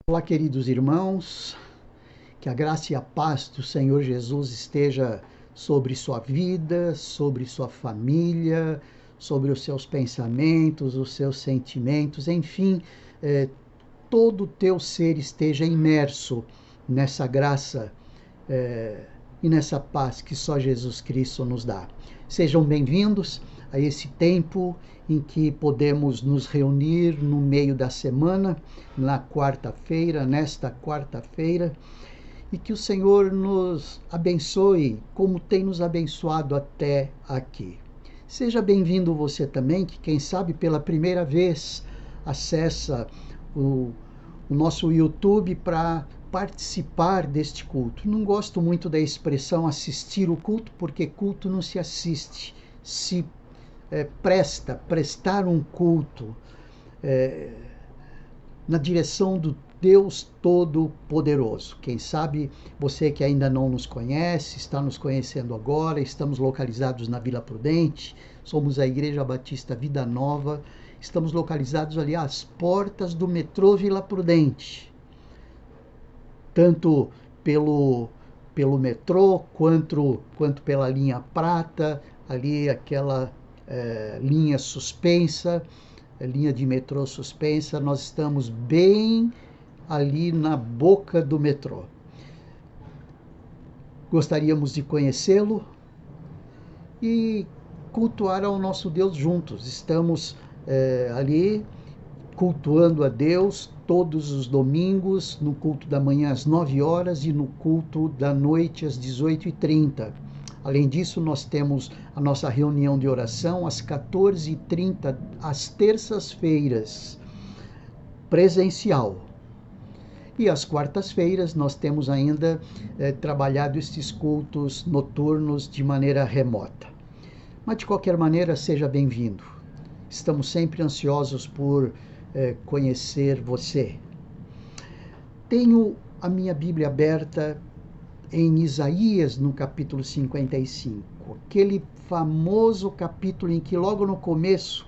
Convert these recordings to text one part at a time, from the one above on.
Olá, queridos irmãos, que a graça e a paz do Senhor Jesus esteja sobre sua vida, sobre sua família, sobre os seus pensamentos, os seus sentimentos, enfim, todo o teu ser esteja imerso nessa graça e nessa paz que só Jesus Cristo nos dá. Sejam bem-vindos a esse tempo em que podemos nos reunir no meio da semana, nesta quarta-feira, e que o Senhor nos abençoe como tem nos abençoado até aqui. Seja bem-vindo você também, que quem sabe pela primeira vez acessa o nosso YouTube para participar deste culto. Não gosto muito da expressão assistir o culto, porque culto não se assiste, se prestar um culto na direção do Deus Todo-Poderoso. Quem sabe você que ainda não nos conhece, está nos conhecendo agora, estamos localizados na Vila Prudente, somos a Igreja Batista Vida Nova, estamos localizados ali às portas do metrô Vila Prudente, tanto pelo metrô quanto pela linha prata, ali aquela linha suspensa, linha de metrô suspensa, nós estamos bem ali na boca do metrô. Gostaríamos de conhecê-lo e cultuar ao nosso Deus juntos. Estamos ali cultuando a Deus todos os domingos, no culto da manhã às 9 horas e no culto da noite às 18h30. Além disso, nós temos a nossa reunião de oração às 14h30, às terças-feiras, presencial. E às quartas-feiras nós temos ainda trabalhado estes cultos noturnos de maneira remota. Mas de qualquer maneira, seja bem-vindo. Estamos sempre ansiosos por conhecer você. Tenho a minha Bíblia aberta em Isaías, no capítulo 55, aquele famoso capítulo em que logo no começo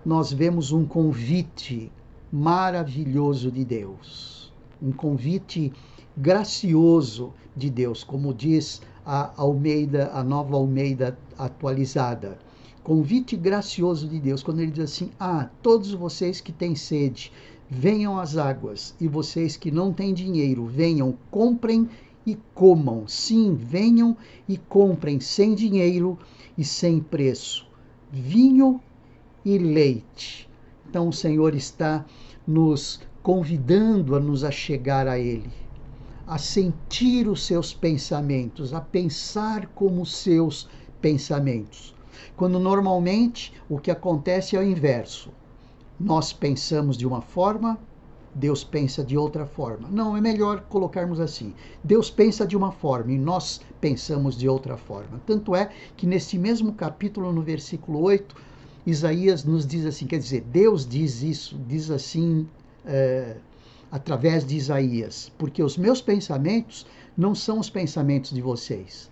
nós vemos um convite maravilhoso de Deus, um convite gracioso de Deus, como diz a Nova Almeida atualizada. Convite gracioso de Deus, quando ele diz assim: todos vocês que têm sede, venham às águas, e vocês que não têm dinheiro, venham, comprem e comam. Sim, venham e comprem sem dinheiro e sem preço, vinho e leite. Então o Senhor está nos convidando a nos achegar a Ele, a sentir os seus pensamentos, a pensar como os seus pensamentos. Quando normalmente o que acontece é o inverso. Nós pensamos de uma forma, Deus pensa de outra forma. Não, é melhor colocarmos assim. Deus pensa de uma forma e nós pensamos de outra forma. Tanto é que neste mesmo capítulo, no versículo 8, Isaías nos diz assim, quer dizer, Deus diz isso, diz assim através de Isaías: porque os meus pensamentos não são os pensamentos de vocês,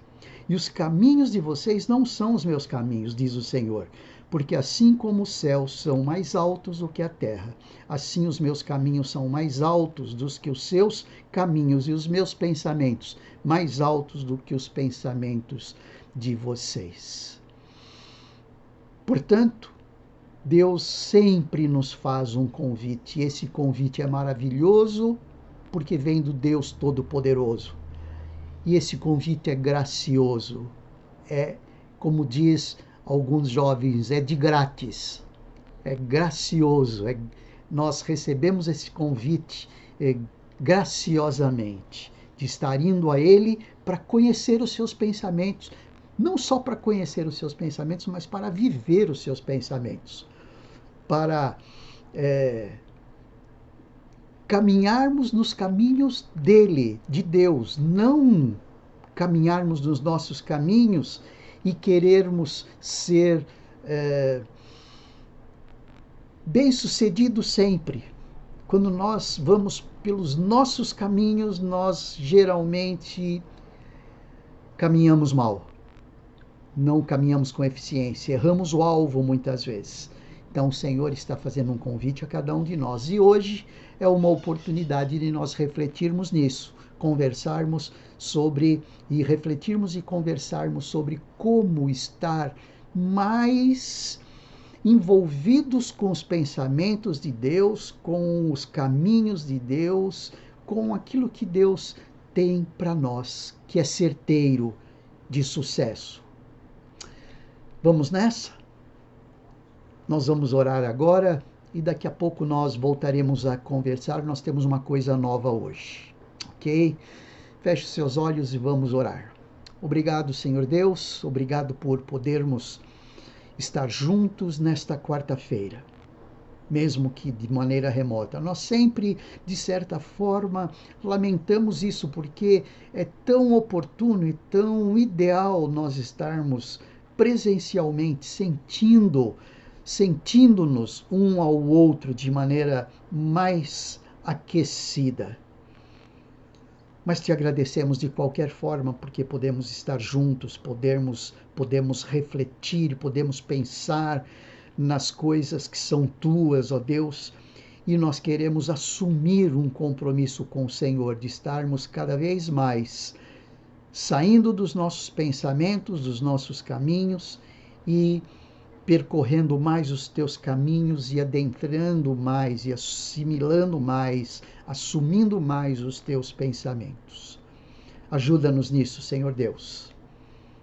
e os caminhos de vocês não são os meus caminhos, diz o Senhor. Porque assim como os céus são mais altos do que a terra, assim os meus caminhos são mais altos do que os seus caminhos, e os meus pensamentos mais altos do que os pensamentos de vocês. Portanto, Deus sempre nos faz um convite, e esse convite é maravilhoso porque vem do Deus Todo-Poderoso. E esse convite é gracioso, como diz alguns jovens, é de grátis, é gracioso, nós recebemos esse convite graciosamente, de estar indo a Ele para conhecer os seus pensamentos, não só para conhecer os seus pensamentos, mas para viver os seus pensamentos, para caminharmos nos caminhos dele, de Deus, não caminharmos nos nossos caminhos e querermos ser bem-sucedidos sempre. Quando nós vamos pelos nossos caminhos, nós geralmente caminhamos mal. Não caminhamos com eficiência, erramos o alvo muitas vezes. Então o Senhor está fazendo um convite a cada um de nós. E hoje é uma oportunidade de nós refletirmos nisso, conversarmos sobre e refletirmos e conversarmos sobre como estar mais envolvidos com os pensamentos de Deus, com os caminhos de Deus, com aquilo que Deus tem para nós, que é certeiro de sucesso. Vamos nessa? Nós vamos orar agora e daqui a pouco nós voltaremos a conversar. Nós temos uma coisa nova hoje, ok? Feche seus olhos e vamos orar. Obrigado, Senhor Deus, obrigado por podermos estar juntos nesta quarta-feira, mesmo que de maneira remota. Nós sempre, de certa forma, lamentamos isso, porque é tão oportuno e tão ideal nós estarmos presencialmente, sentindo-nos um ao outro de maneira mais aquecida. Mas te agradecemos de qualquer forma, porque podemos estar juntos, podemos refletir, podemos pensar nas coisas que são tuas, ó Deus, e nós queremos assumir um compromisso com o Senhor, de estarmos cada vez mais saindo dos nossos pensamentos, dos nossos caminhos e percorrendo mais os teus caminhos e adentrando mais e assimilando mais, assumindo mais os teus pensamentos. Ajuda-nos nisso, Senhor Deus.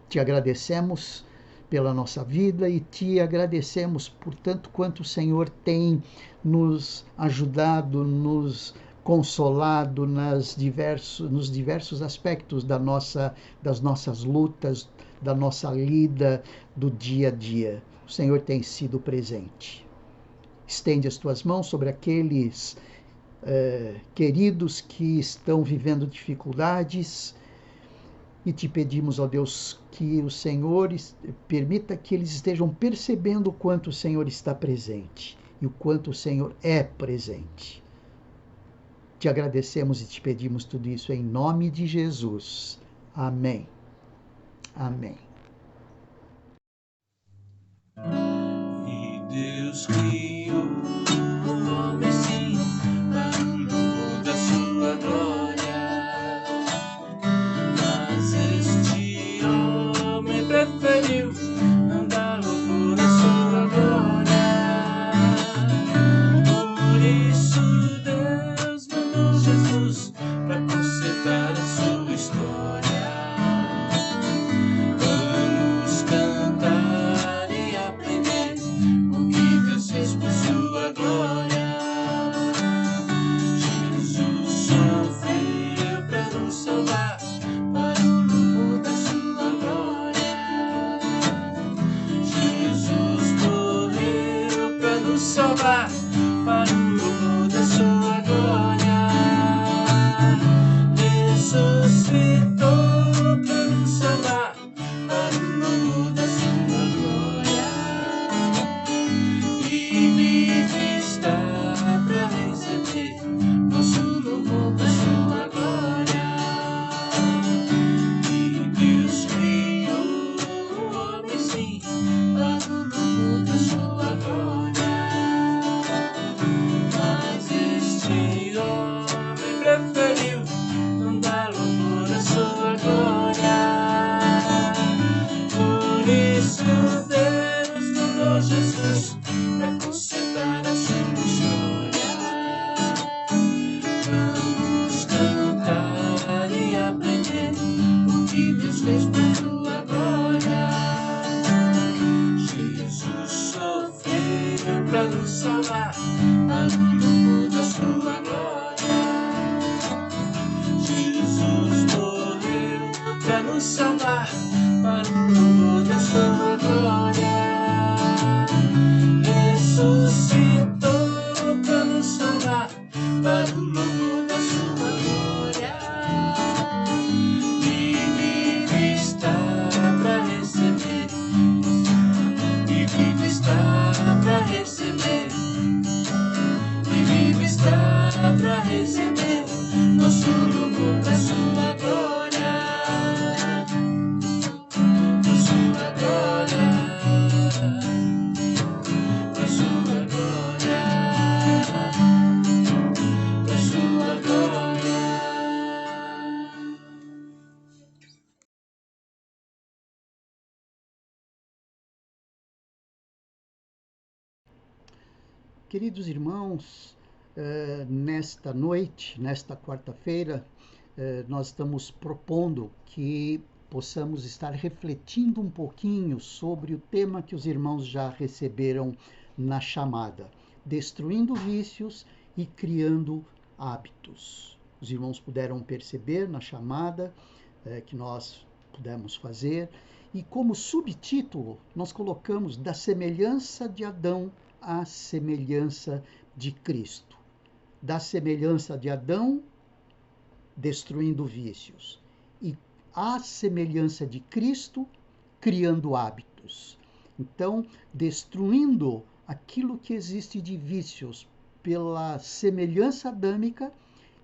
Te agradecemos pela nossa vida e te agradecemos por tanto quanto o Senhor tem nos ajudado, nos consolado nos diversos aspectos das nossas lutas, da nossa lida do dia a dia. O Senhor tem sido presente. Estende as tuas mãos sobre aqueles queridos que estão vivendo dificuldades e te pedimos, ó Deus, que o Senhor permita que eles estejam percebendo o quanto o Senhor está presente e o quanto o Senhor é presente. Te agradecemos e te pedimos tudo isso em nome de Jesus. Amém. Amém. E Deus criou o homem sim, para o louvor da sua glória. Mas este homem preferiu não dar louvor à sua glória. Por isso Deus mandou Jesus para consertar a sua história. Salvar para o louvor da sua glória. Ressuscitou para nos salvar para o louvor da sua glória. E vive está para receber nosso louvor da sua glória. E Deus criou o homem sim para o louvor da sua glória. Preferiu não dar louvor à sua glória. Por isso Deus mandou Jesus para consertar a sua história. Vamos cantar e aprender o que Deus fez por sua glória. Jesus sofreu para nos salvar, para o louvor da sua glória. Para nos salvar, para o louvor da sua glória. Ressuscitou para nos salvar, para o louvor da sua glória. E vive está para receber, e vive está para receber, e vive está para receber nosso louvor da sua glória. Queridos irmãos, nesta noite, nesta quarta-feira, nós estamos propondo que possamos estar refletindo um pouquinho sobre o tema que os irmãos já receberam na chamada: destruindo vícios e criando hábitos. Os irmãos puderam perceber na chamada que nós pudemos fazer, e como subtítulo nós colocamos da semelhança de Adão à semelhança de Cristo. Da semelhança de Adão, destruindo vícios, e à semelhança de Cristo, criando hábitos. Então, destruindo aquilo que existe de vícios pela semelhança adâmica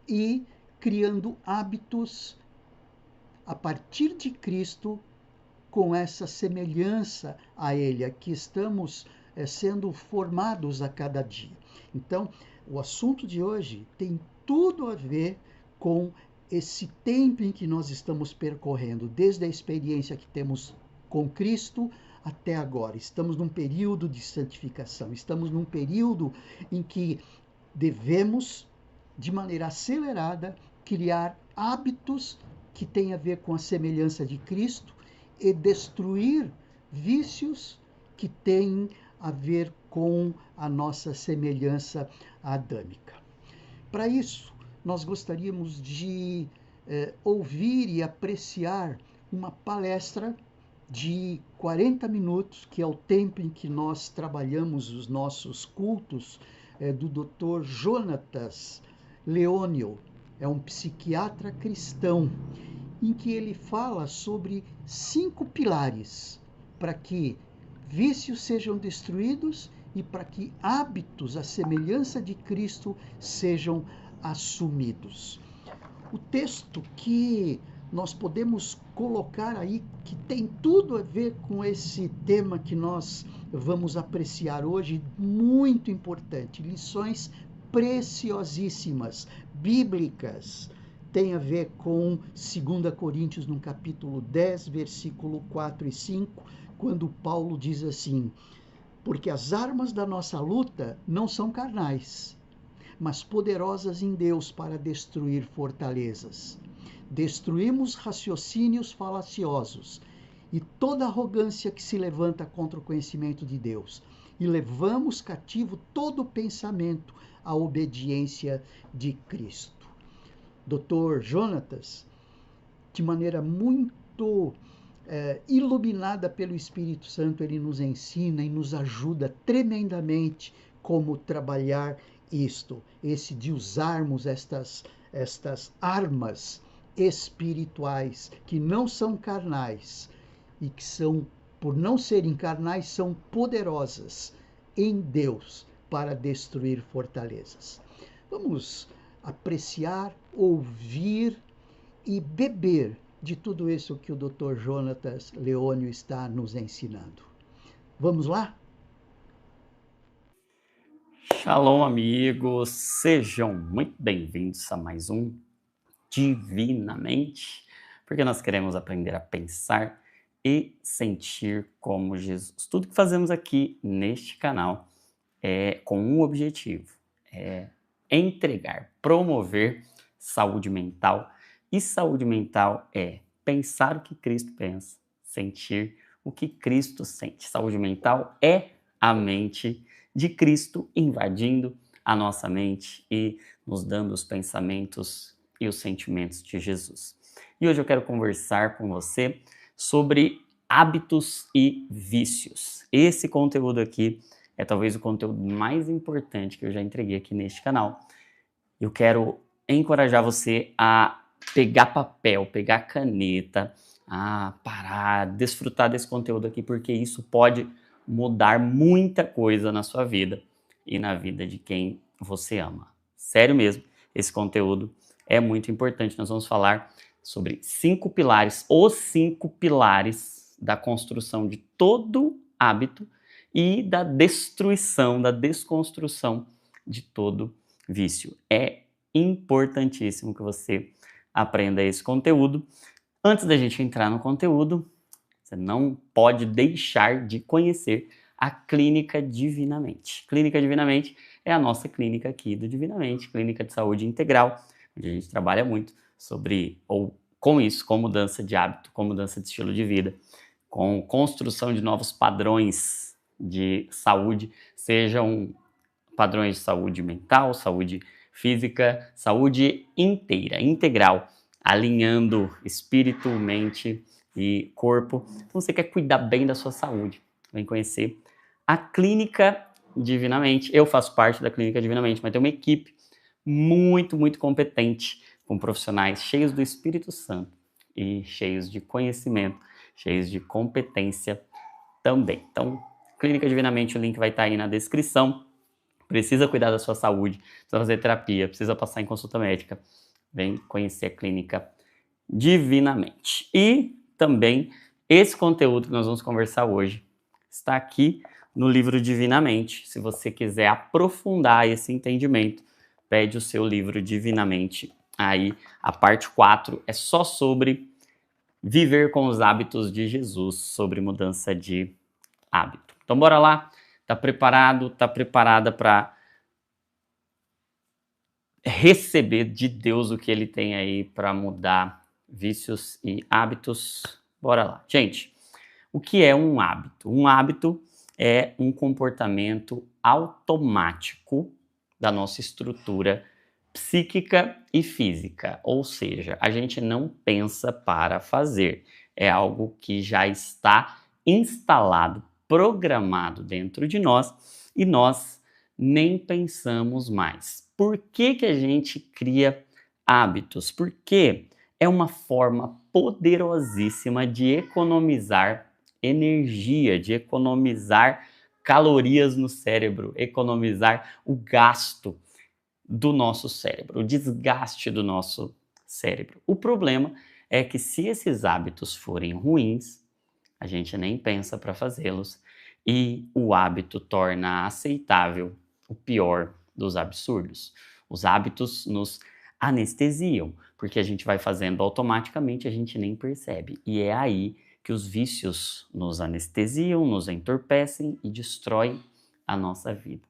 e criando hábitos a partir de Cristo com essa semelhança a Ele. Aqui estamos sendo formados a cada dia. Então, o assunto de hoje tem tudo a ver com esse tempo em que nós estamos percorrendo, desde a experiência que temos com Cristo até agora. Estamos num período de santificação, estamos num período em que devemos, de maneira acelerada, criar hábitos que têm a ver com a semelhança de Cristo e destruir vícios que têm a ver com a nossa semelhança adâmica. Para isso, nós gostaríamos de ouvir e apreciar uma palestra de 40 minutos, que é o tempo em que nós trabalhamos os nossos cultos, do Dr. Jonatas Leônio. É um psiquiatra cristão, em que ele fala sobre 5 pilares para que vícios sejam destruídos e para que hábitos à semelhança de Cristo sejam assumidos. O texto que nós podemos colocar aí, que tem tudo a ver com esse tema que nós vamos apreciar hoje, muito importante, lições preciosíssimas, bíblicas, tem a ver com 2 Coríntios, no capítulo 10, versículo 4 e 5, quando Paulo diz assim: porque as armas da nossa luta não são carnais, mas poderosas em Deus para destruir fortalezas. Destruímos raciocínios falaciosos e toda arrogância que se levanta contra o conhecimento de Deus, e levamos cativo todo pensamento à obediência de Cristo. Dr. Jonatas, de maneira muito iluminada pelo Espírito Santo, ele nos ensina e nos ajuda tremendamente como trabalhar isto, esse de usarmos estas armas espirituais que não são carnais e que são, por não serem carnais, são poderosas em Deus para destruir fortalezas. Vamos apreciar, ouvir e beber de tudo isso que o Dr. Jonatas Leônio está nos ensinando. Vamos lá? Shalom, amigos! Sejam muito bem-vindos a mais um Divinamente, porque nós queremos aprender a pensar e sentir como Jesus. Tudo que fazemos aqui neste canal é com um objetivo, é entregar, promover saúde mental, e saúde mental é pensar o que Cristo pensa, sentir o que Cristo sente. Saúde mental é a mente de Cristo invadindo a nossa mente e nos dando os pensamentos e os sentimentos de Jesus. E hoje eu quero conversar com você sobre hábitos e vícios. Esse conteúdo aqui é talvez o conteúdo mais importante que eu já entreguei aqui neste canal. Eu quero encorajar você a pegar papel, pegar caneta, a parar, desfrutar desse conteúdo aqui, porque isso pode mudar muita coisa na sua vida e na vida de quem você ama. Sério mesmo, esse conteúdo é muito importante. Nós vamos falar sobre 5 pilares, os 5 pilares da construção de todo hábito e da destruição, da desconstrução de todo vício. É importantíssimo que você aprenda esse conteúdo. Antes da gente entrar no conteúdo, você não pode deixar de conhecer a Clínica Divinamente. Clínica Divinamente é a nossa clínica aqui do Divinamente, Clínica de Saúde Integral, onde a gente trabalha muito sobre, ou com isso, com mudança de hábito, com mudança de estilo de vida, com construção de novos padrões de saúde, sejam padrões de saúde mental, saúde física, saúde inteira, integral, alinhando espírito, mente e corpo. Então você quer cuidar bem da sua saúde, vem conhecer a Clínica Divinamente. Eu faço parte da Clínica Divinamente, mas tem uma equipe muito, muito competente, com profissionais cheios do Espírito Santo e cheios de conhecimento, cheios de competência também. Então, Clínica Divinamente, o link vai estar aí na descrição. Precisa cuidar da sua saúde, precisa fazer terapia, precisa passar em consulta médica, vem conhecer a Clínica Divinamente. E também esse conteúdo que nós vamos conversar hoje está aqui no livro Divinamente. Se você quiser aprofundar esse entendimento, pede o seu livro Divinamente. Aí a parte 4 é só sobre viver com os hábitos de Jesus, sobre mudança de hábito. Então bora lá, tá preparado, tá preparada para receber de Deus o que ele tem aí para mudar vícios e hábitos? Bora lá. Gente, o que é um hábito? Um hábito é um comportamento automático da nossa estrutura psíquica e física, ou seja, a gente não pensa para fazer, é algo que já está instalado, programado dentro de nós e nós nem pensamos mais. Por que que a gente cria hábitos? Porque é uma forma poderosíssima de economizar energia, de economizar calorias no cérebro, economizar o gasto do nosso cérebro, o desgaste do nosso cérebro. O problema é que se esses hábitos forem ruins, a gente nem pensa para fazê-los e o hábito torna aceitável o pior dos absurdos. Os hábitos nos anestesiam, porque a gente vai fazendo automaticamente, a gente nem percebe. E é aí que os vícios nos anestesiam, nos entorpecem e destroem a nossa vida.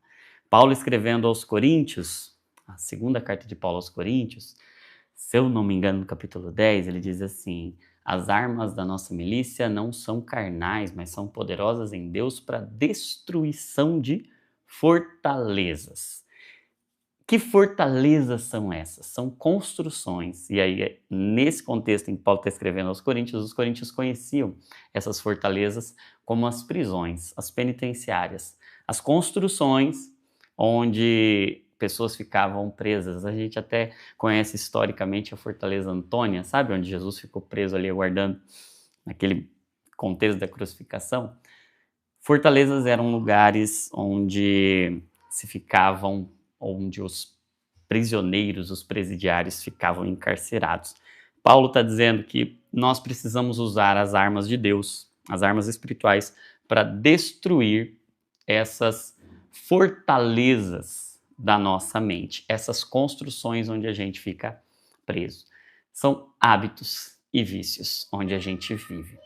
Paulo, escrevendo aos Coríntios, a segunda carta de Paulo aos Coríntios, se eu não me engano, no capítulo 10, ele diz assim: as armas da nossa milícia não são carnais, mas são poderosas em Deus para destruição de fortalezas. Que fortalezas são essas? São construções. E aí, nesse contexto em que Paulo está escrevendo aos Coríntios, os coríntios conheciam essas fortalezas como as prisões, as penitenciárias, as construções onde pessoas ficavam presas. A gente até conhece historicamente a Fortaleza Antônia, sabe? Onde Jesus ficou preso ali aguardando, naquele contexto da crucificação. Fortalezas eram lugares onde se ficavam, onde os prisioneiros, os presidiários ficavam encarcerados. Paulo está dizendo que nós precisamos usar as armas de Deus, as armas espirituais, para destruir essas fortalezas da nossa mente, essas construções onde a gente fica preso. São hábitos e vícios onde a gente vive.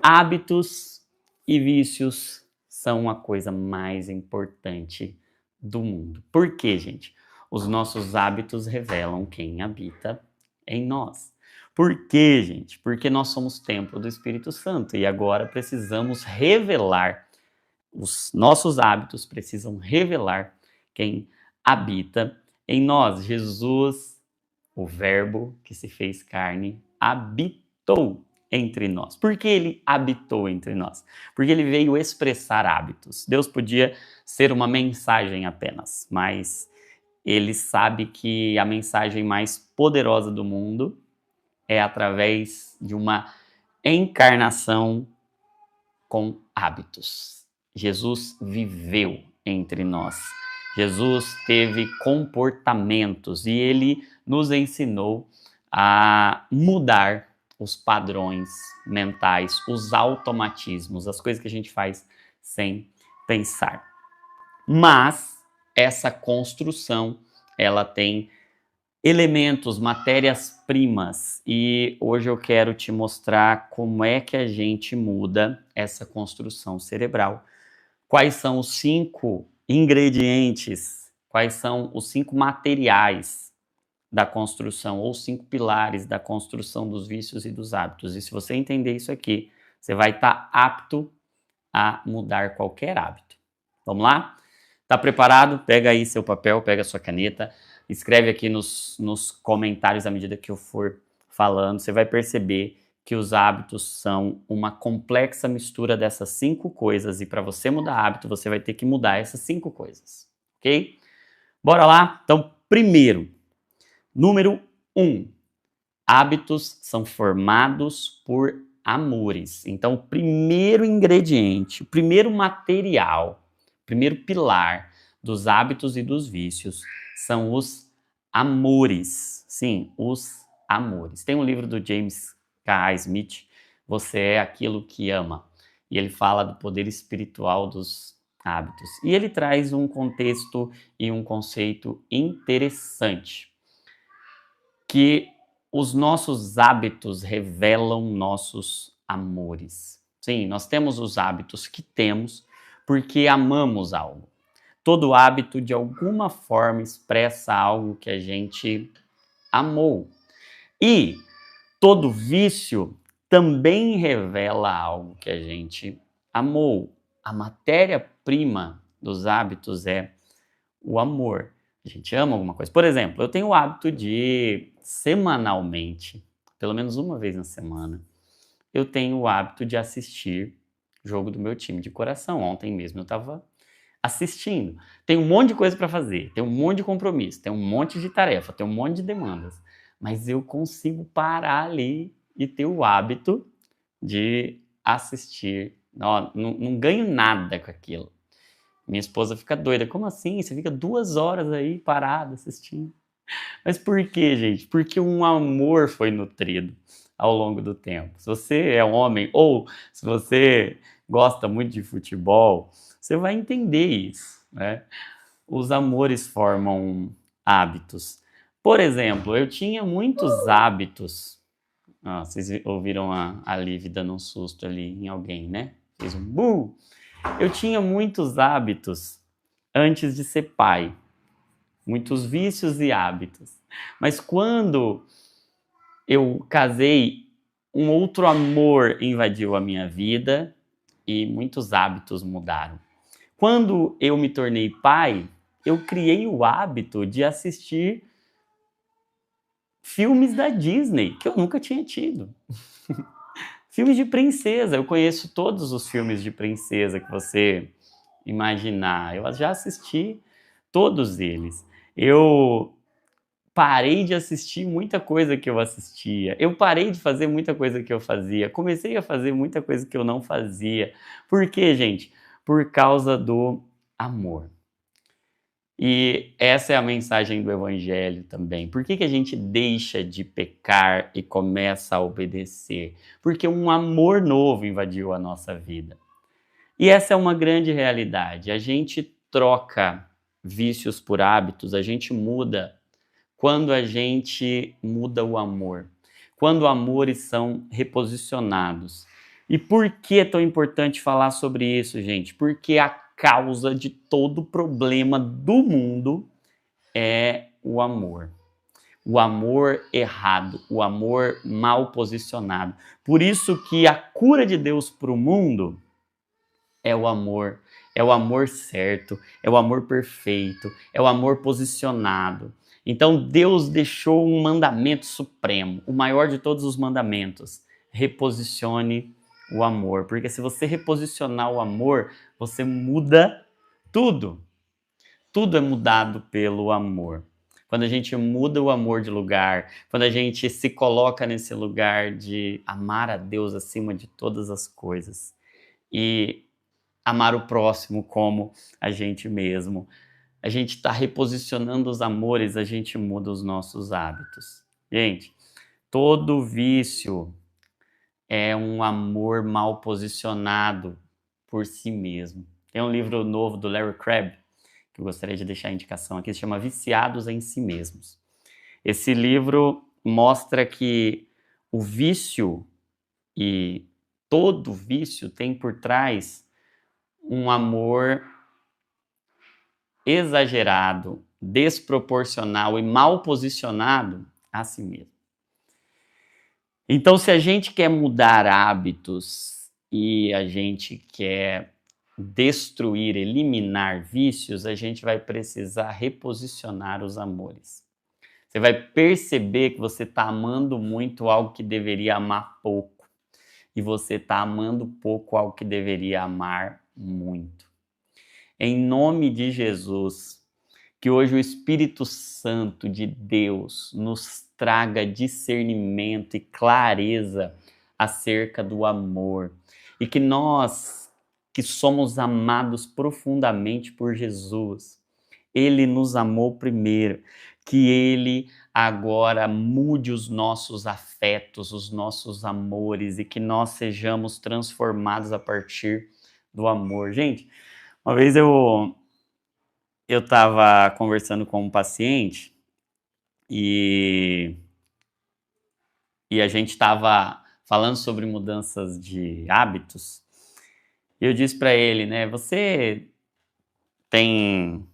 Hábitos e vícios são a coisa mais importante do mundo. Por quê, gente? Os nossos hábitos revelam quem habita em nós. Por quê, gente? Porque nós somos templo do Espírito Santo e agora precisamos revelar, os nossos hábitos precisam revelar quem habita em nós. Jesus, o Verbo que se fez carne, habitou entre nós. Por que ele habitou entre nós? Porque ele veio expressar hábitos. Deus podia ser uma mensagem apenas, mas ele sabe que a mensagem mais poderosa do mundo é através de uma encarnação com hábitos. Jesus viveu entre nós. Jesus teve comportamentos e ele nos ensinou a mudar os padrões mentais, os automatismos, as coisas que a gente faz sem pensar. Mas essa construção, ela tem elementos, matérias-primas, e hoje eu quero te mostrar como é que a gente muda essa construção cerebral. Quais são os 5 ingredientes quais são os 5 materiais da construção, ou 5 pilares da construção dos vícios e dos hábitos. E se você entender isso aqui, você vai estar apto a mudar qualquer hábito. Vamos lá? Tá preparado? Pega aí seu papel, pega sua caneta, escreve aqui nos comentários à medida que eu for falando. Você vai perceber que os hábitos são uma complexa mistura dessas 5 coisas, e para você mudar hábito, você vai ter que mudar essas 5 coisas, ok? Bora lá? Então, primeiro, número 1, hábitos são formados por amores. Então, o primeiro ingrediente, o primeiro material, o primeiro pilar dos hábitos e dos vícios são os amores. Sim, os amores. Tem um livro do James K. Smith, Você é Aquilo que Ama, e ele fala do poder espiritual dos hábitos. E ele traz um contexto e um conceito interessante, que os nossos hábitos revelam nossos amores. Sim, nós temos os hábitos que temos porque amamos algo. Todo hábito, de alguma forma, expressa algo que a gente amou. E todo vício também revela algo que a gente amou. A matéria-prima dos hábitos é o amor. A gente ama alguma coisa. Por exemplo, eu tenho o hábito de, semanalmente, pelo menos uma vez na semana, eu tenho o hábito de assistir jogo do meu time de coração. Ontem mesmo eu estava assistindo. Tem um monte de coisa para fazer, tem um monte de compromisso, tem um monte de tarefa, tem um monte de demandas, mas eu consigo parar ali e ter o hábito de assistir. Não ganho nada com aquilo. Minha esposa fica doida. Como assim? Você fica 2 horas aí parado assistindo. Mas por quê, gente? Porque um amor foi nutrido ao longo do tempo. Se você é um homem ou se você gosta muito de futebol, você vai entender isso, né? Os amores formam hábitos. Por exemplo, eu tinha muitos hábitos. Vocês ouviram a Liv dando um susto ali em alguém, né? Fez um bu! Eu tinha muitos hábitos antes de ser pai. Muitos vícios e hábitos. Mas quando eu casei, um outro amor invadiu a minha vida e muitos hábitos mudaram. Quando eu me tornei pai, eu criei o hábito de assistir filmes da Disney, que eu nunca tinha tido. Filmes de princesa, eu conheço todos os filmes de princesa que você imaginar. Eu já assisti todos eles. Eu parei de assistir muita coisa que eu assistia. Eu parei de fazer muita coisa que eu fazia. Comecei a fazer muita coisa que eu não fazia. Por quê, gente? Por causa do amor. E essa é a mensagem do Evangelho também. Por que a gente deixa de pecar e começa a obedecer? Porque um amor novo invadiu a nossa vida. E essa é uma grande realidade. A gente troca vícios por hábitos, a gente muda quando a gente muda o amor. Quando amores são reposicionados. E por que é tão importante falar sobre isso, gente? Porque a causa de todo problema do mundo é o amor. O amor errado, o amor mal posicionado. Por isso que a cura de Deus para o mundo é o amor certo, é o amor perfeito, é o amor posicionado. Então Deus deixou um mandamento supremo, o maior de todos os mandamentos: reposicione o amor, porque se você reposicionar o amor, você muda tudo. Tudo é mudado pelo amor. Quando a gente muda o amor de lugar, quando a gente se coloca nesse lugar de amar a Deus acima de todas as coisas e amar o próximo como a gente mesmo, a gente está reposicionando os amores, a gente muda os nossos hábitos. Gente, todo vício é um amor mal posicionado por si mesmo. Tem um livro novo do Larry Crabb, que eu gostaria de deixar a indicação aqui, se chama Viciados em Si Mesmos. Esse livro mostra que o vício, e todo vício, tem por trás um amor exagerado, desproporcional e mal posicionado a si mesmo. Então, se a gente quer mudar hábitos e a gente quer destruir, eliminar vícios, a gente vai precisar reposicionar os amores. Você vai perceber que você está amando muito algo que deveria amar pouco. E você está amando pouco algo que deveria amar muito. Em nome de Jesus, que hoje o Espírito Santo de Deus nos traga discernimento e clareza acerca do amor. E que nós, que somos amados profundamente por Jesus, Ele nos amou primeiro, que Ele agora mude os nossos afetos, os nossos amores e que nós sejamos transformados a partir do amor. Gente, uma vez eu estava conversando com um paciente e a gente estava falando sobre mudanças de hábitos. E eu disse para ele, né, você tem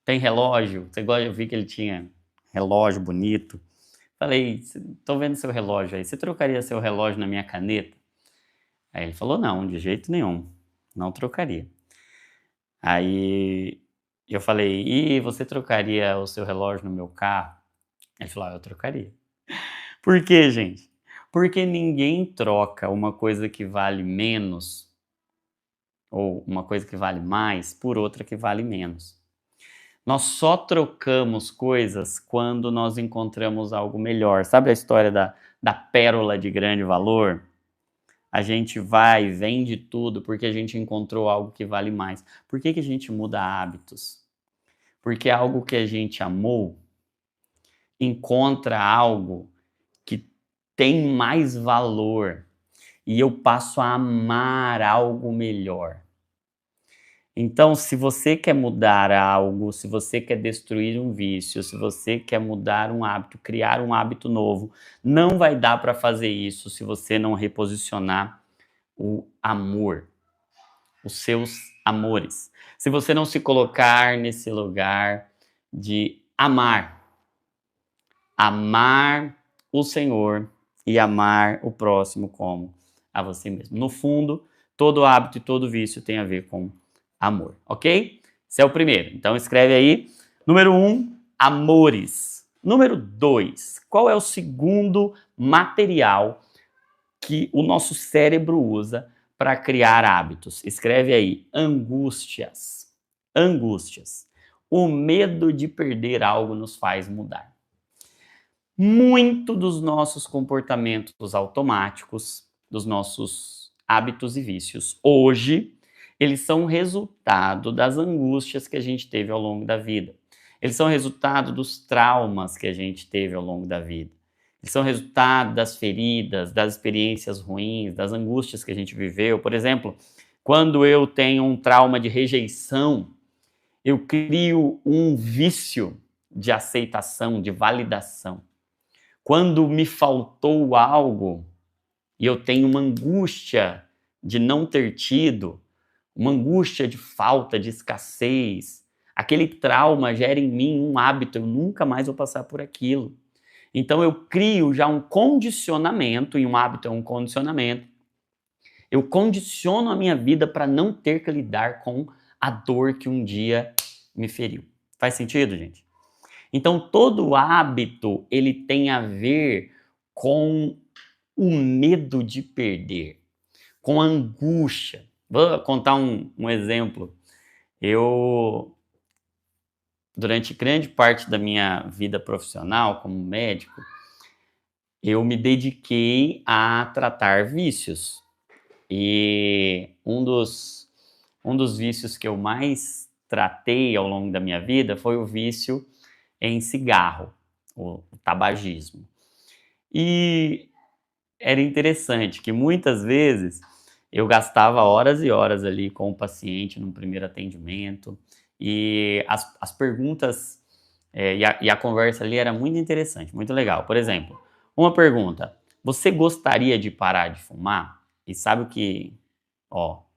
relógio? Eu vi que ele tinha relógio bonito. Falei, tô vendo seu relógio aí, você trocaria seu relógio na minha caneta? Aí ele falou, não, de jeito nenhum, não trocaria. Aí eu falei, e você trocaria o seu relógio no meu carro? Ele falou, eu trocaria. Por quê, gente? Porque ninguém troca uma coisa que vale menos ou uma coisa que vale mais por outra que vale menos. Nós só trocamos coisas quando nós encontramos algo melhor. Sabe a história da pérola de grande valor? A gente vai e vende tudo porque a gente encontrou algo que vale mais. Por que a gente muda hábitos? Porque algo que a gente amou encontra algo que tem mais valor e eu passo a amar algo melhor. Então, se você quer mudar algo, se você quer destruir um vício, se você quer mudar um hábito, criar um hábito novo, não vai dar para fazer isso se você não reposicionar o amor, os seus amores. Se você não se colocar nesse lugar de amar o Senhor e amar o próximo como a você mesmo. No fundo, todo hábito e todo vício tem a ver com amor, ok? Esse é o primeiro. Então escreve aí. Número 1, amores. Número 2, qual é o segundo material que o nosso cérebro usa para criar hábitos? Escreve aí, angústias. Angústias. O medo de perder algo nos faz mudar. Muito dos nossos comportamentos automáticos, dos nossos hábitos e vícios, hoje, eles são resultado das angústias que a gente teve ao longo da vida. Eles são resultado dos traumas que a gente teve ao longo da vida. Eles são resultado das feridas, das experiências ruins, das angústias que a gente viveu. Por exemplo, quando eu tenho um trauma de rejeição, eu crio um vício de aceitação, de validação. Quando me faltou algo e eu tenho uma angústia de não ter tido, uma angústia de falta, de escassez, aquele trauma gera em mim um hábito, eu nunca mais vou passar por aquilo. Então eu crio já um condicionamento, e um hábito é um condicionamento. Eu condiciono a minha vida para não ter que lidar com a dor que um dia me feriu. Faz sentido, gente? Então todo hábito, ele tem a ver com o medo de perder, com a angústia. Vou contar um exemplo. Durante grande parte da minha vida profissional como médico, eu me dediquei a tratar vícios. E um dos vícios que eu mais tratei ao longo da minha vida foi o vício em cigarro, o tabagismo. E era interessante que muitas vezes eu gastava horas e horas ali com o paciente no primeiro atendimento e as perguntas e a conversa ali era muito interessante, muito legal. Por exemplo, uma pergunta, você gostaria de parar de fumar? E sabe o que,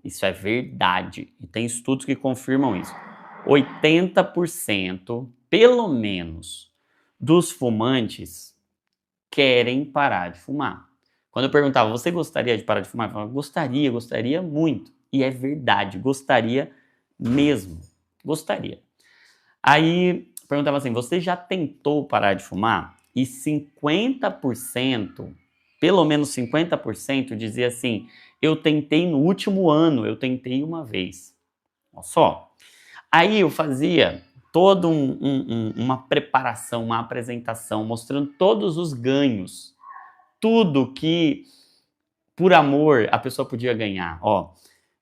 isso é verdade e tem estudos que confirmam isso. 80%, pelo menos, dos fumantes querem parar de fumar. Quando eu perguntava, você gostaria de parar de fumar? Eu falava, gostaria muito. E é verdade, gostaria mesmo. Gostaria. Aí, perguntava assim, você já tentou parar de fumar? E 50%, pelo menos 50% dizia assim, eu tentei no último ano, eu tentei uma vez. Olha só. Aí eu fazia toda uma preparação, uma apresentação, mostrando todos os ganhos. Tudo que, por amor, a pessoa podia ganhar. Ó,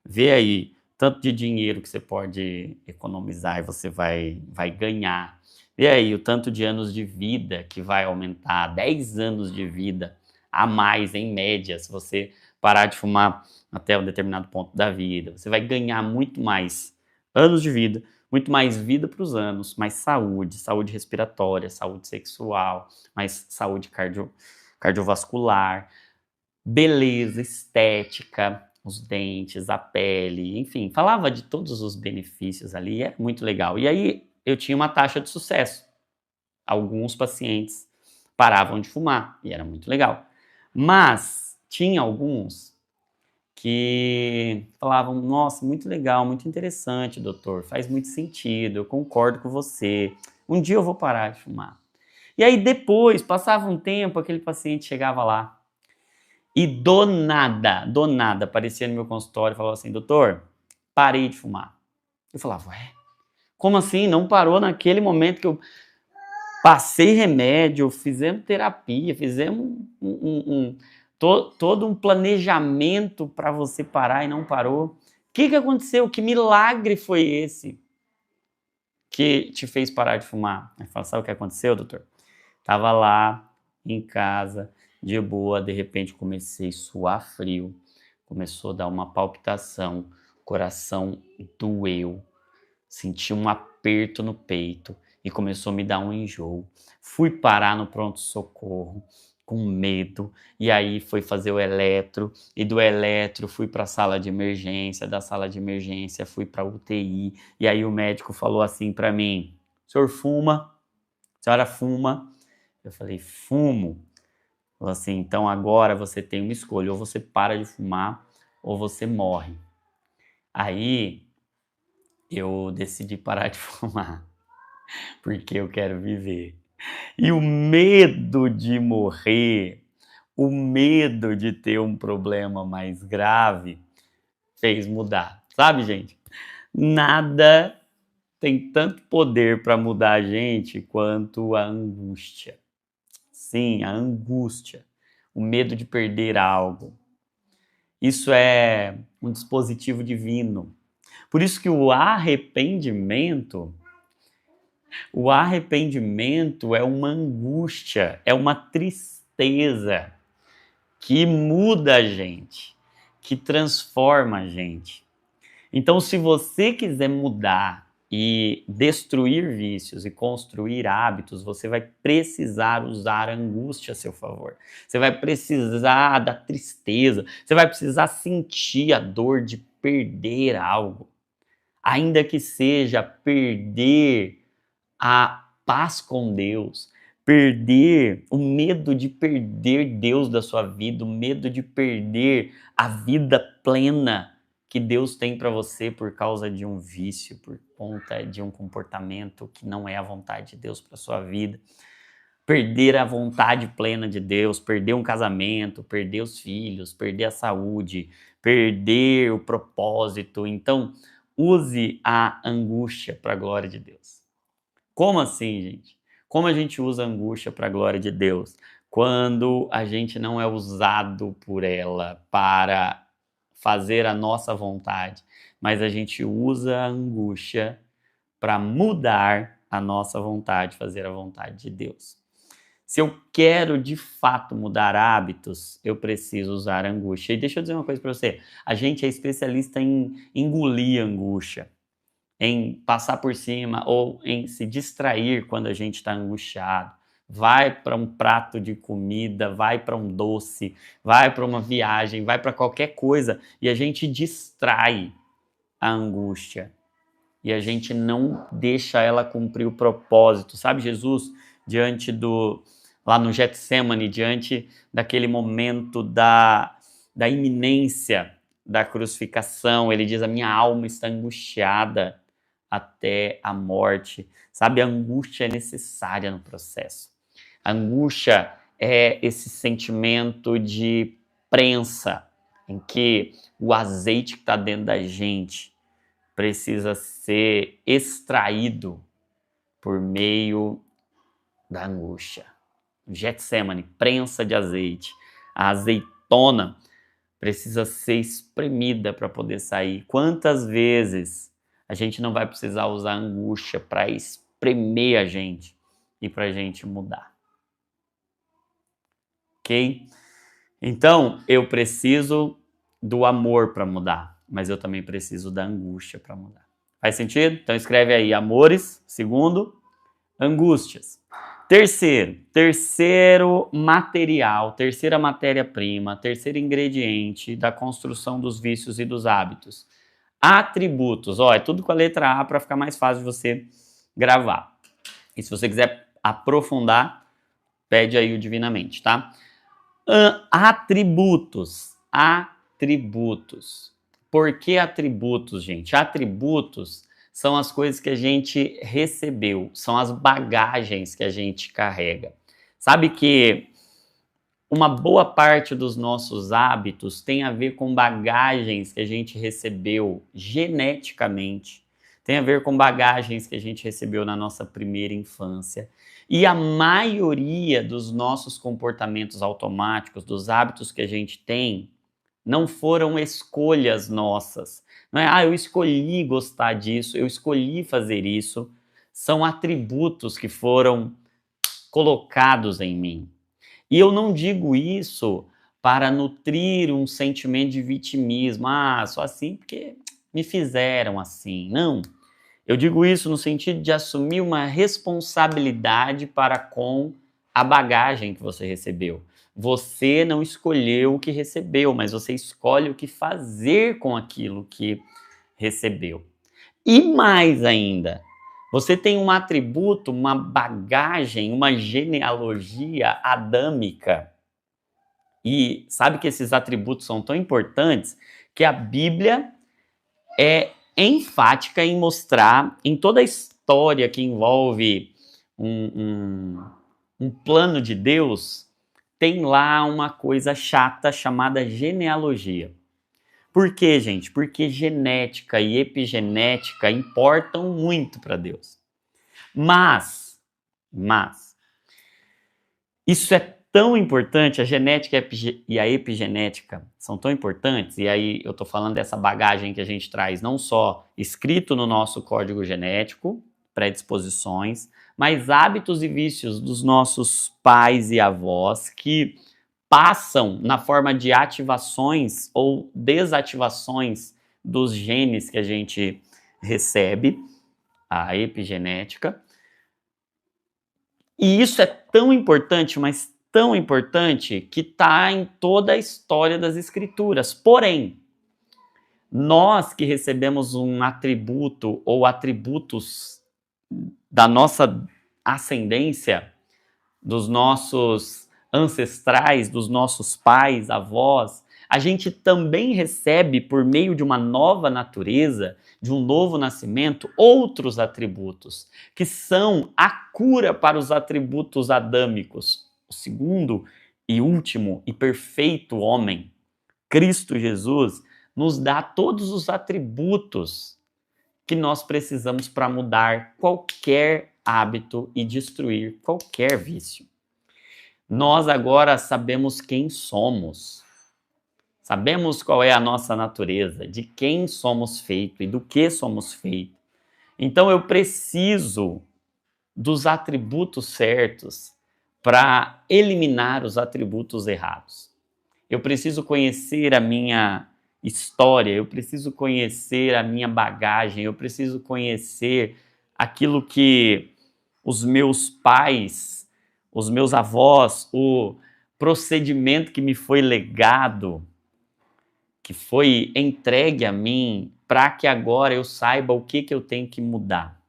vê aí, tanto de dinheiro que você pode economizar e você vai ganhar. Vê aí o tanto de anos de vida que vai aumentar, 10 anos de vida a mais, em média, se você parar de fumar até um determinado ponto da vida. Você vai ganhar muito mais anos de vida, muito mais vida para os anos, mais saúde, saúde respiratória, saúde sexual, mais saúde cardiovascular, beleza, estética, os dentes, a pele, enfim, falava de todos os benefícios ali, é muito legal. E aí eu tinha uma taxa de sucesso. Alguns pacientes paravam de fumar e era muito legal. Mas tinha alguns que falavam, nossa, muito legal, muito interessante, doutor, faz muito sentido, eu concordo com você, um dia eu vou parar de fumar. E aí depois, passava um tempo, aquele paciente chegava lá e do nada, aparecia no meu consultório e falava assim, doutor, parei de fumar. Eu falava, ué, como assim? Não parou naquele momento que eu passei remédio, fizemos terapia, fizemos todo um planejamento para você parar e não parou. O que aconteceu? Que milagre foi esse que te fez parar de fumar? Aí fala, sabe o que aconteceu, doutor? Tava lá em casa, de boa, de repente comecei a suar frio, começou a dar uma palpitação, coração doeu, senti um aperto no peito e começou a me dar um enjoo. Fui parar no pronto-socorro com medo, e aí fui fazer o eletro, e do eletro fui para a sala de emergência, da sala de emergência fui para UTI, e aí o médico falou assim para mim, o senhor fuma? A senhora fuma? Eu falei, fumo. Falou assim, então agora você tem uma escolha, ou você para de fumar, ou você morre. Aí eu decidi parar de fumar, porque eu quero viver. E o medo de morrer, o medo de ter um problema mais grave, fez mudar. Sabe, gente? Nada tem tanto poder para mudar a gente quanto a angústia. Sim, a angústia. O medo de perder algo. Isso é um dispositivo divino. Por isso que o arrependimento é uma angústia, é uma tristeza que muda a gente, que transforma a gente. Então, se você quiser mudar e destruir vícios e construir hábitos, você vai precisar usar a angústia a seu favor. Você vai precisar da tristeza, você vai precisar sentir a dor de perder algo. Ainda que seja perder a paz com Deus, perder o medo de perder Deus da sua vida, o medo de perder a vida plena que Deus tem para você por causa de um vício, por conta de um comportamento que não é a vontade de Deus para sua vida. Perder a vontade plena de Deus, perder um casamento, perder os filhos, perder a saúde, perder o propósito. Então, use a angústia para a glória de Deus. Como assim, gente? Como a gente usa a angústia para a glória de Deus? Quando a gente não é usado por ela para fazer a nossa vontade, mas a gente usa a angústia para mudar a nossa vontade, fazer a vontade de Deus. Se eu quero de fato mudar hábitos, eu preciso usar angústia. E deixa eu dizer uma coisa para você, a gente é especialista em engolir angústia, em passar por cima ou em se distrair quando a gente está angustiado. Vai para um prato de comida, vai para um doce, vai para uma viagem, vai para qualquer coisa e a gente distrai a angústia. e a gente não deixa ela cumprir o propósito. Sabe, Jesus, lá no Getsemane, diante daquele momento da iminência da crucificação, ele diz: a minha alma está angustiada até a morte. Sabe, a angústia é necessária no processo. A angústia é esse sentimento de prensa, em que o azeite que está dentro da gente precisa ser extraído por meio da angústia. Getsemane, prensa de azeite. A azeitona precisa ser espremida para poder sair. Quantas vezes a gente não vai precisar usar a angústia para espremer a gente e para a gente mudar? Ok? Então, eu preciso do amor para mudar, mas eu também preciso da angústia para mudar. Faz sentido? Então escreve aí: amores. Segundo, angústias. Terceiro material, terceira matéria-prima, terceiro ingrediente da construção dos vícios e dos hábitos. Atributos. Ó, é tudo com a letra A para ficar mais fácil de você gravar. E se você quiser aprofundar, pede aí o Divinamente, tá? Atributos. Por que atributos, gente? Atributos são as coisas que a gente recebeu, são as bagagens que a gente carrega. Sabe que uma boa parte dos nossos hábitos tem a ver com bagagens que a gente recebeu geneticamente, tem a ver com bagagens que a gente recebeu na nossa primeira infância. E a maioria dos nossos comportamentos automáticos, dos hábitos que a gente tem, não foram escolhas nossas. Não é, eu escolhi gostar disso, eu escolhi fazer isso. São atributos que foram colocados em mim. E eu não digo isso para nutrir um sentimento de vitimismo. Só assim porque me fizeram assim. Não. Eu digo isso no sentido de assumir uma responsabilidade para com a bagagem que você recebeu. Você não escolheu o que recebeu, mas você escolhe o que fazer com aquilo que recebeu. E mais ainda, você tem um atributo, uma bagagem, uma genealogia adâmica. E sabe que esses atributos são tão importantes que a Bíblia é enfática em mostrar, em toda a história que envolve um plano de Deus, tem lá uma coisa chata chamada genealogia. Por quê, gente? Porque genética e epigenética importam muito para Deus. Mas, isso é tão importante, a genética e a epigenética são tão importantes, e aí eu estou falando dessa bagagem que a gente traz, não só escrito no nosso código genético, predisposições, mas hábitos e vícios dos nossos pais e avós que passam na forma de ativações ou desativações dos genes que a gente recebe, a epigenética. E isso é tão importante, mas tão importante, que está em toda a história das Escrituras. Porém, nós que recebemos um atributo ou atributos da nossa ascendência, dos nossos ancestrais, dos nossos pais, avós, a gente também recebe, por meio de uma nova natureza, de um novo nascimento, outros atributos, que são a cura para os atributos adâmicos. O segundo e último e perfeito homem, Cristo Jesus, nos dá todos os atributos que nós precisamos para mudar qualquer hábito e destruir qualquer vício. Nós agora sabemos quem somos. Sabemos qual é a nossa natureza, de quem somos feitos e do que somos feitos. Então eu preciso dos atributos certos para eliminar os atributos errados. Eu preciso conhecer a minha história, eu preciso conhecer a minha bagagem, eu preciso conhecer aquilo que os meus pais, os meus avós, o procedimento que me foi legado, que foi entregue a mim para que agora eu saiba o que eu tenho que mudar.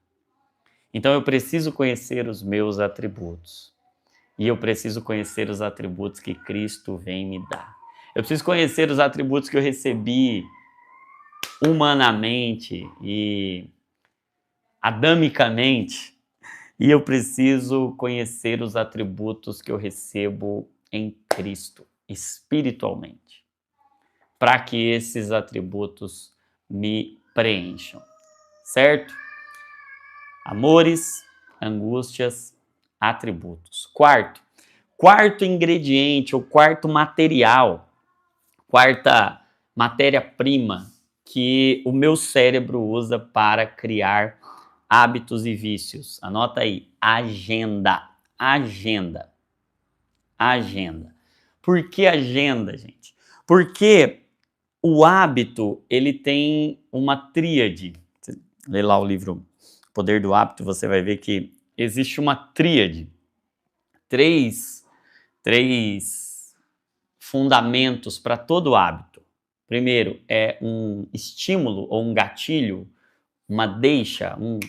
Então eu preciso conhecer os meus atributos. E eu preciso conhecer os atributos que Cristo vem me dar. Eu preciso conhecer os atributos que eu recebi humanamente e adamicamente. E eu preciso conhecer os atributos que eu recebo em Cristo, espiritualmente, para que esses atributos me preencham, certo? Amores, angústias, atributos. Quarto ingrediente, ou quarto material, quarta matéria-prima que o meu cérebro usa para criar hábitos e vícios. Anota aí, agenda. Por que agenda, gente? Porque o hábito, ele tem uma tríade. Você lê lá o livro Poder do Hábito, você vai ver que existe uma tríade. Três fundamentos para todo hábito. Primeiro, é um estímulo ou um gatilho, uma deixa, um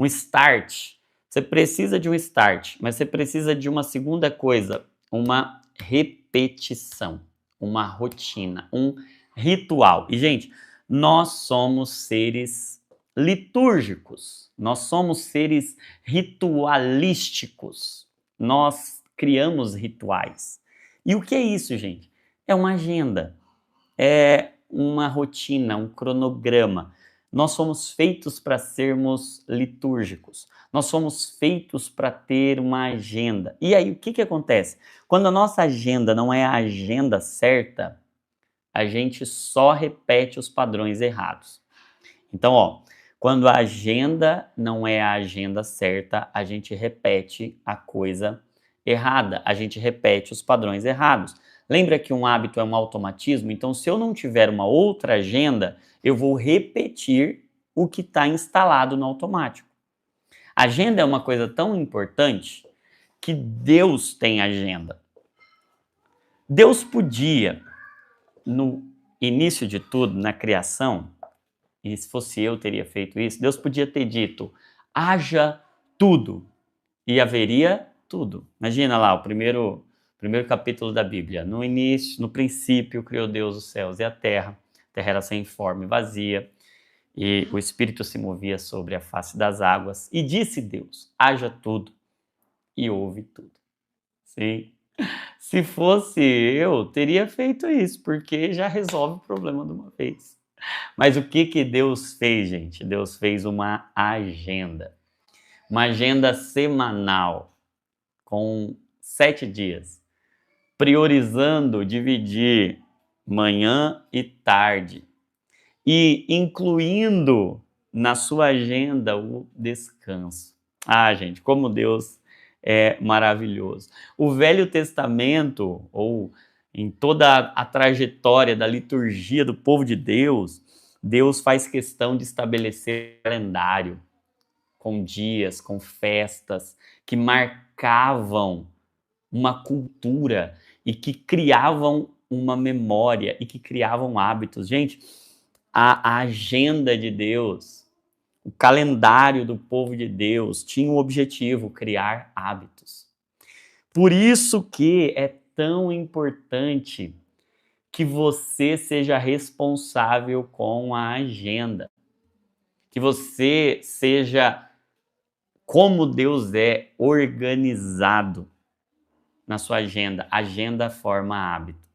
start. Você precisa de um start, mas você precisa de uma segunda coisa, uma repetição, uma rotina, um ritual. E, gente, nós somos seres litúrgicos, nós somos seres ritualísticos, nós criamos rituais. E o que é isso, gente? É uma agenda, é uma rotina, um cronograma. Nós somos feitos para sermos litúrgicos. Nós somos feitos para ter uma agenda. E aí, o que acontece? Quando a nossa agenda não é a agenda certa, a gente só repete os padrões errados. Então, quando a agenda não é a agenda certa, a gente repete a coisa errada. A gente repete os padrões errados. Lembra que um hábito é um automatismo? Então, se eu não tiver uma outra agenda, eu vou repetir o que está instalado no automático. Agenda é uma coisa tão importante que Deus tem agenda. Deus podia, no início de tudo, na criação, e se fosse eu teria feito isso, Deus podia ter dito, haja tudo, e haveria tudo. Imagina lá o primeiro capítulo da Bíblia. No início, no princípio, criou Deus os céus e a terra era sem forma e vazia, e o Espírito se movia sobre a face das águas, e disse Deus, haja tudo, e houve tudo. Sim. Se fosse eu, teria feito isso, porque já resolve o problema de uma vez. Mas o que Deus fez, gente? Deus fez uma agenda semanal, com 7 dias, priorizando dividir manhã e tarde, e incluindo na sua agenda o descanso. Ah, gente, como Deus é maravilhoso. O Velho Testamento, ou em toda a trajetória da liturgia do povo de Deus, Deus faz questão de estabelecer calendário com dias, com festas que marcavam uma cultura e que criavam uma memória e que criavam hábitos. Gente, a agenda de Deus, o calendário do povo de Deus tinha o objetivo, criar hábitos. Por isso que é tão importante que você seja responsável com a agenda. Que você seja, como Deus é, organizado na sua agenda. Agenda forma hábito.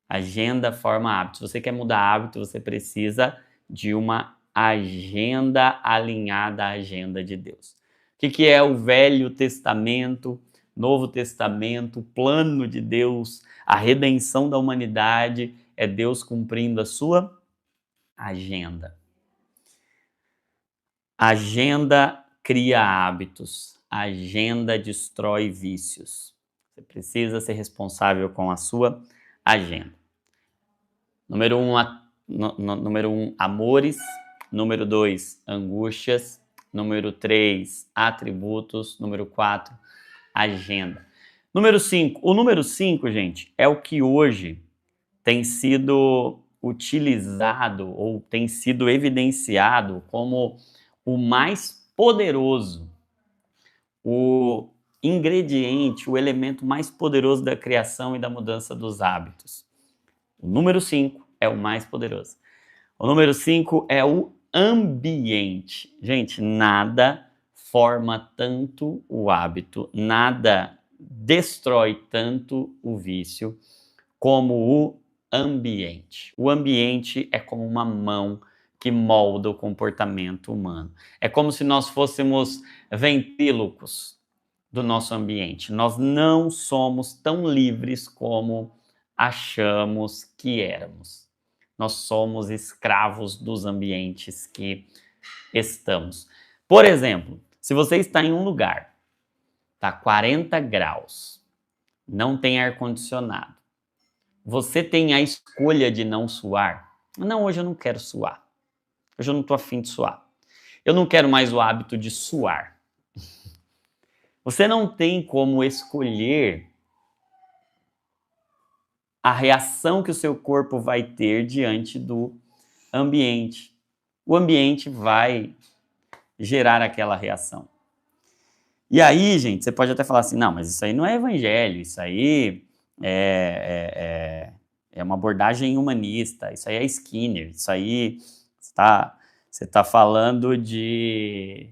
Agenda forma hábito. Se você quer mudar hábito, você precisa de uma agenda alinhada à agenda de Deus. O que é o Velho Testamento, Novo Testamento, o plano de Deus, a redenção da humanidade? É Deus cumprindo a sua agenda. Agenda cria hábitos, agenda destrói vícios. Você precisa ser responsável com a sua agenda. Número 1, amores. Número 2, angústias. Número 3, atributos. Número 4, agenda. Número 5. O número 5, gente, é o que hoje tem sido utilizado ou tem sido evidenciado como o mais poderoso, o ingrediente, o elemento mais poderoso da criação e da mudança dos hábitos. O número 5 é o mais poderoso. O número 5 é o ambiente. Gente, nada forma tanto o hábito, nada destrói tanto o vício como o ambiente. O ambiente é como uma mão que molda o comportamento humano. É como se nós fôssemos ventrílocos do nosso ambiente. Nós não somos tão livres como achamos que éramos. Nós somos escravos dos ambientes que estamos. Por exemplo, se você está em um lugar, está 40 graus, não tem ar-condicionado, você tem a escolha de não suar? Não, hoje eu não quero suar. Hoje eu não estou afim de suar. Eu não quero mais o hábito de suar. Você não tem como escolher a reação que o seu corpo vai ter diante do ambiente. O ambiente vai gerar aquela reação. E aí, gente, você pode até falar assim, não, mas isso aí não é evangelho, isso aí é uma abordagem humanista, isso aí é Skinner, isso aí você tá falando de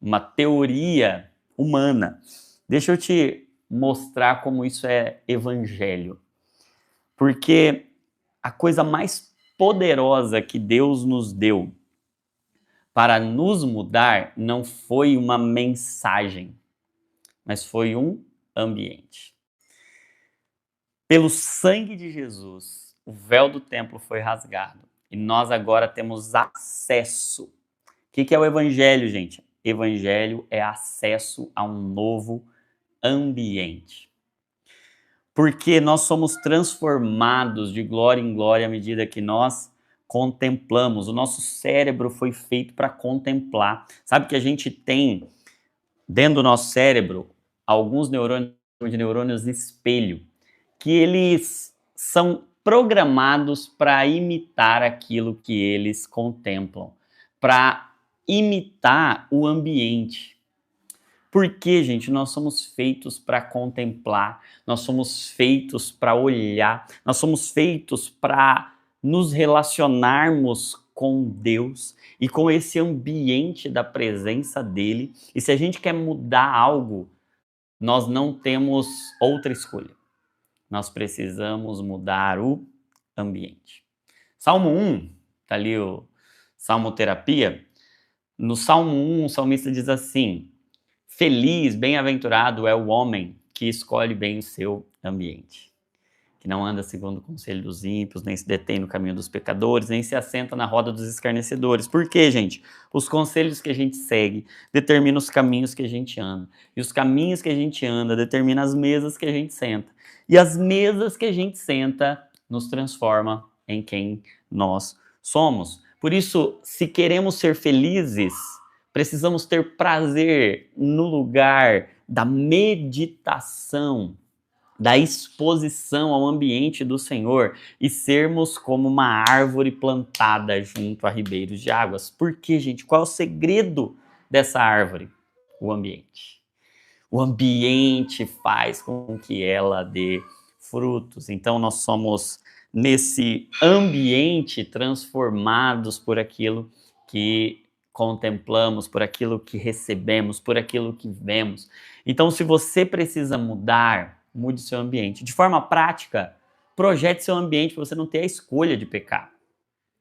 uma teoria humana. Deixa eu te mostrar como isso é evangelho. Porque a coisa mais poderosa que Deus nos deu para nos mudar não foi uma mensagem, mas foi um ambiente. Pelo sangue de Jesus, o véu do templo foi rasgado e nós agora temos acesso. O que é o evangelho, gente? Evangelho é acesso a um novo ambiente. Porque nós somos transformados de glória em glória à medida que nós contemplamos. O nosso cérebro foi feito para contemplar. Sabe que a gente tem dentro do nosso cérebro alguns neurônios de neurônios espelho, que eles são programados para imitar aquilo que eles contemplam, para imitar o ambiente. Porque, gente, nós somos feitos para contemplar, nós somos feitos para olhar, nós somos feitos para nos relacionarmos com Deus e com esse ambiente da presença dele. E se a gente quer mudar algo, nós não temos outra escolha. Nós precisamos mudar o ambiente. Salmo 1, tá ali o Salmoterapia. No Salmo 1, o salmista diz assim: feliz, bem-aventurado é o homem que escolhe bem o seu ambiente, que não anda segundo o conselho dos ímpios, nem se detém no caminho dos pecadores, nem se assenta na roda dos escarnecedores. Por quê, gente? Os conselhos que a gente segue determinam os caminhos que a gente anda. E os caminhos que a gente anda determinam as mesas que a gente senta. E as mesas que a gente senta nos transforma em quem nós somos. Por isso, se queremos ser felizes, precisamos ter prazer no lugar da meditação, da exposição ao ambiente do Senhor e sermos como uma árvore plantada junto a ribeiros de águas. Por quê, gente? Qual é o segredo dessa árvore? O ambiente. O ambiente faz com que ela dê frutos. Então, nós somos nesse ambiente transformados por aquilo que contemplamos, por aquilo que recebemos, por aquilo que vemos. Então, se você precisa mudar, mude seu ambiente. De forma prática, projete seu ambiente para você não ter a escolha de pecar.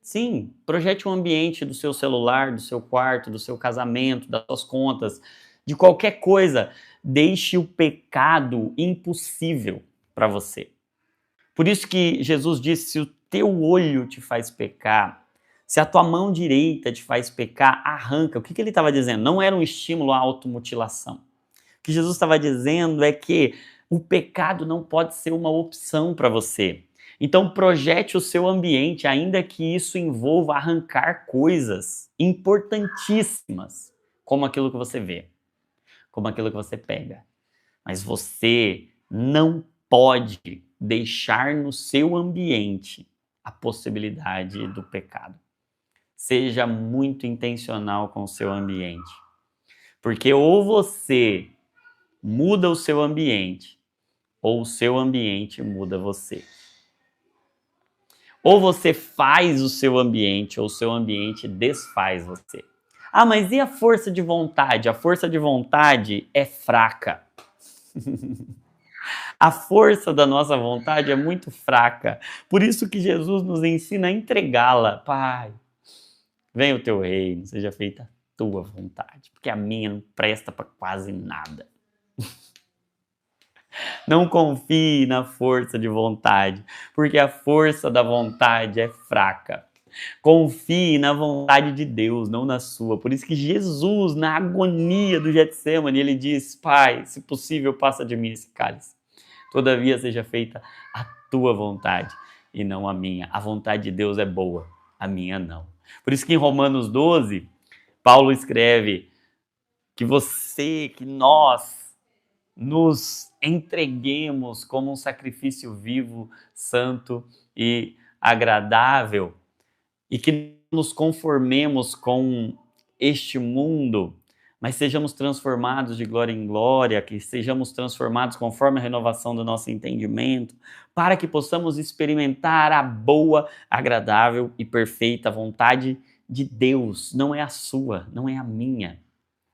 Sim, projete um ambiente do seu celular, do seu quarto, do seu casamento, das suas contas, de qualquer coisa. Deixe o pecado impossível para você. Por isso que Jesus disse, se o teu olho te faz pecar, se a tua mão direita te faz pecar, arranca. O que ele estava dizendo? Não era um estímulo à automutilação. O que Jesus estava dizendo é que o pecado não pode ser uma opção para você. Então projete o seu ambiente, ainda que isso envolva arrancar coisas importantíssimas, como aquilo que você vê, como aquilo que você pega. Mas você não pode deixar no seu ambiente a possibilidade do pecado. Seja muito intencional com o seu ambiente. Porque ou você muda o seu ambiente, ou o seu ambiente muda você. Ou você faz o seu ambiente, ou o seu ambiente desfaz você. Ah, mas e a força de vontade? A força de vontade é fraca. A força da nossa vontade é muito fraca. Por isso que Jesus nos ensina a entregá-la. Pai, venha o teu reino, seja feita a tua vontade. Porque a minha não presta para quase nada. Não confie na força de vontade, porque a força da vontade é fraca. Confie na vontade de Deus, não na sua. Por isso que Jesus, na agonia do Getsemane, ele diz: Pai, se possível, passa de mim esse cálice. Todavia seja feita a tua vontade e não a minha. A vontade de Deus é boa, a minha não. Por isso que em Romanos 12, Paulo escreve que nós nos entreguemos como um sacrifício vivo, santo e agradável, e que nos conformemos com este mundo, mas sejamos transformados de glória em glória, que sejamos transformados conforme a renovação do nosso entendimento, para que possamos experimentar a boa, agradável e perfeita vontade de Deus. Não é a sua, não é a minha.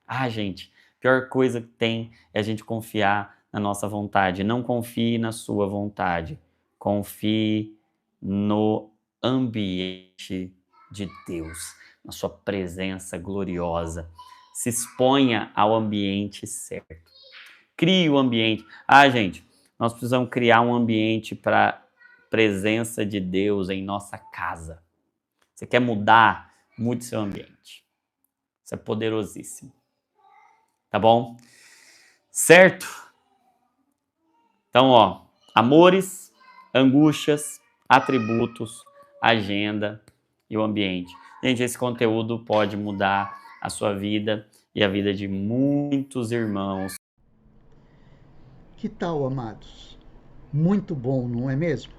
Ah, gente, a pior coisa que tem é a gente confiar na nossa vontade. Não confie na sua vontade. Confie no ambiente de Deus, na sua presença gloriosa. Se exponha ao ambiente certo. Crie o ambiente. Ah, gente, nós precisamos criar um ambiente para a presença de Deus em nossa casa. Você quer mudar? Mude seu ambiente. Isso é poderosíssimo. Tá bom? Certo? Então, ó, amores, angústias, atributos, agenda e o ambiente. Gente, esse conteúdo pode mudar a sua vida e a vida de muitos irmãos. Que tal, amados? Muito bom, não é mesmo?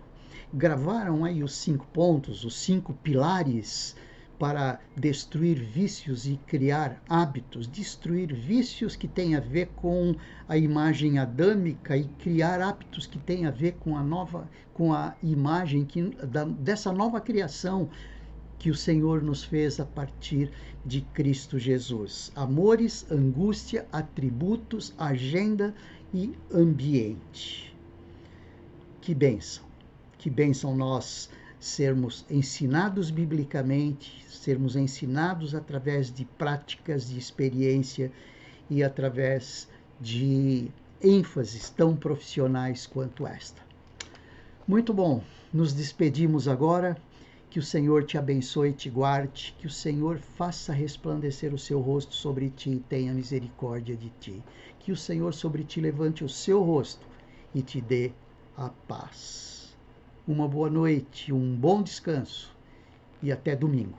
Gravaram aí os 5 pontos, os 5 pilares para destruir vícios e criar hábitos, destruir vícios que têm a ver com a imagem adâmica e criar hábitos que têm a ver com a imagem dessa nova criação que o Senhor nos fez a partir de Cristo Jesus. Amores, angústia, atributos, agenda e ambiente. Que bênção nós sermos ensinados biblicamente, sermos ensinados através de práticas de experiência e através de ênfases tão profissionais quanto esta. Muito bom, nos despedimos agora. Que o Senhor te abençoe e te guarde, que o Senhor faça resplandecer o seu rosto sobre ti e tenha misericórdia de ti. Que o Senhor sobre ti levante o seu rosto e te dê a paz. Uma boa noite, um bom descanso e até domingo.